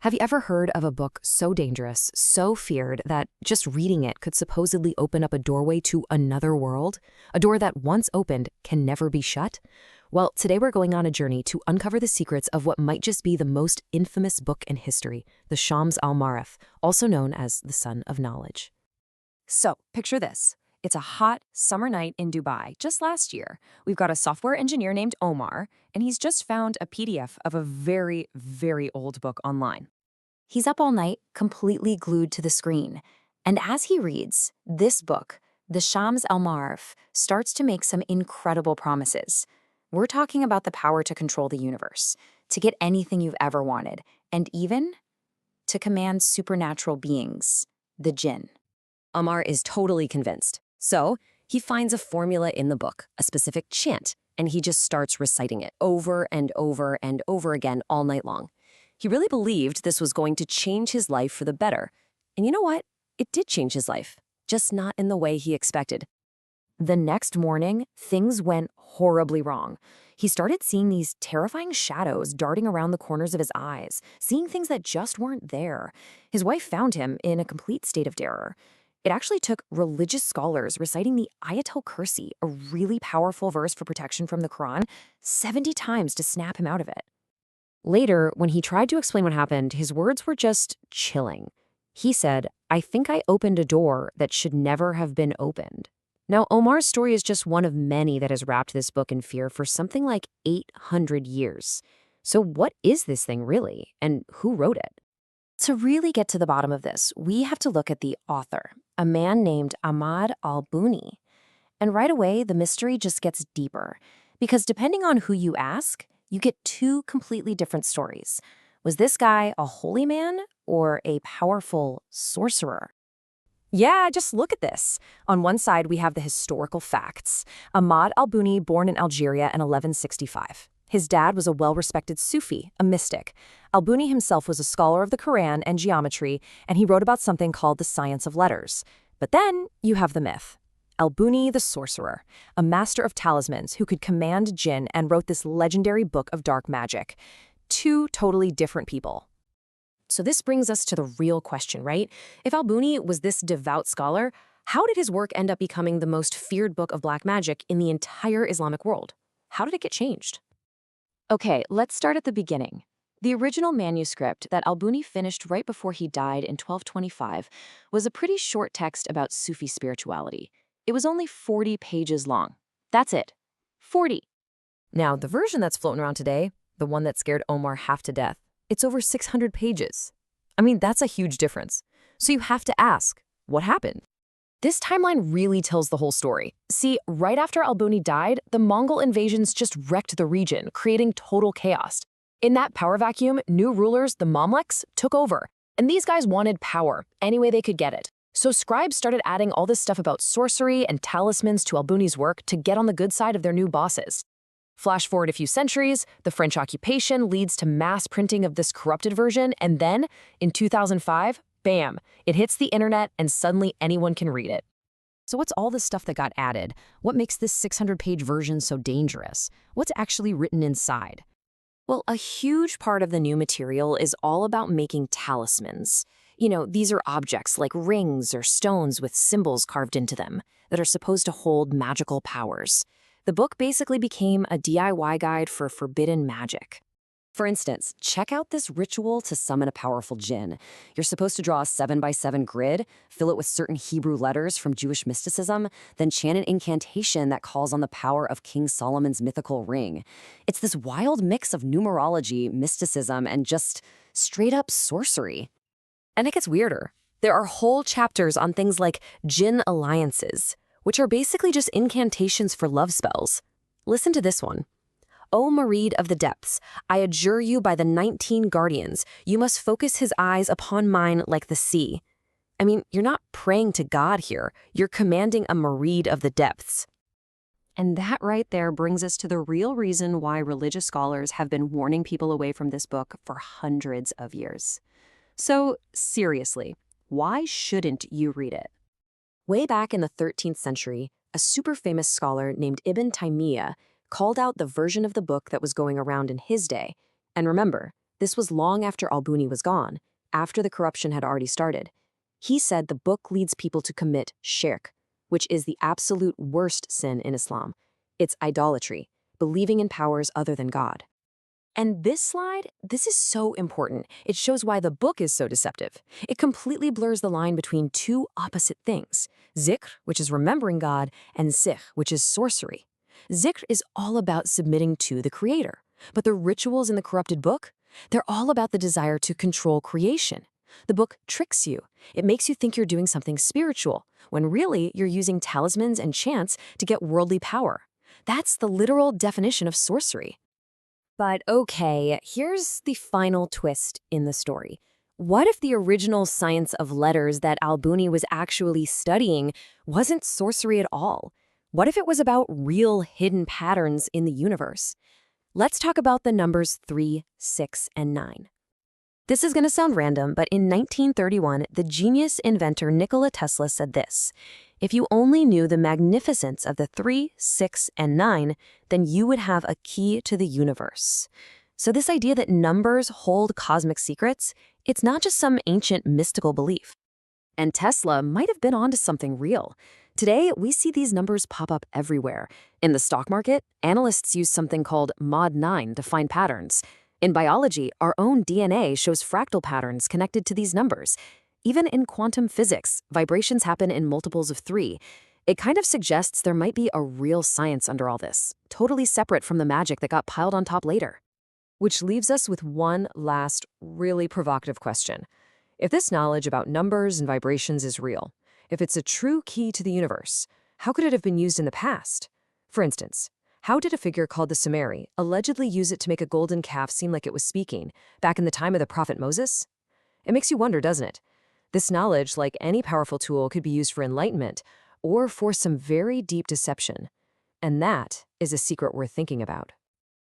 Have you ever heard of a book so dangerous, so feared, that just reading it could supposedly open up a doorway to another world? A door that once opened can never be shut? Well, today we're going on a journey to uncover the secrets of what might just be the most infamous book in history, the Shams al-Ma'arif, also known as the Sun of Knowledge. So, picture this. It's a hot summer night in Dubai, just last year. We've got a software engineer named Omar, and he's just found a PDF of a very, very old book online. He's up all night, completely glued to the screen. And as he reads, this book, the Shams al-Ma'arif, starts to make some incredible promises. We're talking about the power to control the universe, to get anything you've ever wanted, and even to command supernatural beings, the jinn. Omar is totally convinced. So he finds a formula in the book, a specific chant, and he just starts reciting it over and over and over again all night long. He really believed this was going to change his life for the better. And you know what? It did change his life, just not in the way he expected. The next morning, things went horribly wrong. He started seeing these terrifying shadows darting around the corners of his eyes, seeing things that just weren't there. His wife found him in a complete state of terror. It actually took religious scholars reciting the Ayatul Kursi, a really powerful verse for protection from the Quran, 70 times to snap him out of it. Later, when he tried to explain what happened, his words were just chilling. He said, "I think I opened a door that should never have been opened." Now, Omar's story is just one of many that has wrapped this book in fear for something like 800 years. So what is this thing really, and who wrote it? To really get to the bottom of this, we have to look at the author, a man named Ahmad al-Buni. And right away, the mystery just gets deeper, because depending on who you ask, you get two completely different stories. Was this guy a holy man or a powerful sorcerer? Yeah, just look at this. On one side, we have the historical facts. Ahmad al-Buni, born in Algeria in 1165. His dad was a well-respected Sufi, a mystic. Al-Buni himself was a scholar of the Quran and geometry, and he wrote about something called the science of letters. But then you have the myth. Al-Buni the sorcerer, a master of talismans who could command jinn and wrote this legendary book of dark magic. Two totally different people. So this brings us to the real question, right? If al-Buni was this devout scholar, how did his work end up becoming the most feared book of black magic in the entire Islamic world? How did it get changed? Okay, let's start at the beginning. The original manuscript that al-Buni finished right before he died in 1225 was a pretty short text about Sufi spirituality. It was only 40 pages long. That's it. 40. Now, the version that's floating around today, the one that scared Omar half to death, it's over 600 pages. I mean, that's a huge difference. So you have to ask, what happened? This timeline really tells the whole story. See, right after al-Buni died, the Mongol invasions just wrecked the region, creating total chaos. In that power vacuum, new rulers, the Mamluks, took over. And these guys wanted power, any way they could get it. So scribes started adding all this stuff about sorcery and talismans to al-Buni's work to get on the good side of their new bosses. Flash forward a few centuries, the French occupation leads to mass printing of this corrupted version, and then, in 2005, bam, it hits the internet and suddenly anyone can read it. So what's all this stuff that got added? What makes this 600-page version so dangerous? What's actually written inside? Well, a huge part of the new material is all about making talismans. You know, these are objects like rings or stones with symbols carved into them that are supposed to hold magical powers. The book basically became a DIY guide for forbidden magic. For instance, check out this ritual to summon a powerful jinn. You're supposed to draw a 7x7 grid, fill it with certain Hebrew letters from Jewish mysticism, then chant an incantation that calls on the power of King Solomon's mythical ring. It's this wild mix of numerology, mysticism, and just straight-up sorcery. And it gets weirder. There are whole chapters on things like jinn alliances, which are basically just incantations for love spells. Listen to this one. O Marid of the depths, I adjure you by the 19 guardians, you must focus his eyes upon mine like the sea. I mean, you're not praying to God here, you're commanding a Marid of the depths. And that right there brings us to the real reason why religious scholars have been warning people away from this book for hundreds of years. So, seriously, why shouldn't you read it? Way back in the 13th century, a super famous scholar named Ibn Taymiyyah called out the version of the book that was going around in his day. And remember, This was long after al-Buni was gone, after the corruption had already started. He said the book leads people to commit shirk, which is the absolute worst sin in Islam. It's idolatry, believing in powers other than God. And this slide, this is so important. It shows why the book is so deceptive. It completely blurs the line between two opposite things: zikr, which is remembering God, and sihr, which is sorcery. Zikr is all about submitting to the Creator. But the rituals in the corrupted book, they're all about the desire to control creation. The book tricks you. It makes you think you're doing something spiritual, when really you're using talismans and chants to get worldly power. That's the literal definition of sorcery. But okay, here's the final twist in the story. What if the original science of letters that al-Buni was actually studying wasn't sorcery at all? What if it was about real hidden patterns in the universe? Let's talk about the numbers 3, 6, and 9. This is going to sound random, but in 1931, the genius inventor Nikola Tesla said this: "If you only knew the magnificence of the 3, 6, and 9, then you would have a key to the universe." So this idea that numbers hold cosmic secrets, it's not just some ancient mystical belief. And Tesla might have been onto something real. Today, we see these numbers pop up everywhere. In the stock market, analysts use something called Mod 9 to find patterns. In biology, our own DNA shows fractal patterns connected to these numbers. Even in quantum physics, vibrations happen in multiples of 3. It kind of suggests there might be a real science under all this, totally separate from the magic that got piled on top later. Which leaves us with one last, really provocative question. If this knowledge about numbers and vibrations is real, if it's a true key to the universe, how could it have been used in the past? For instance, how did a figure called the Sumeri allegedly use it to make a golden calf seem like it was speaking, back in the time of the prophet Moses? It makes you wonder, doesn't it? This knowledge, like any powerful tool, could be used for enlightenment or for some very deep deception. And that is a secret worth thinking about.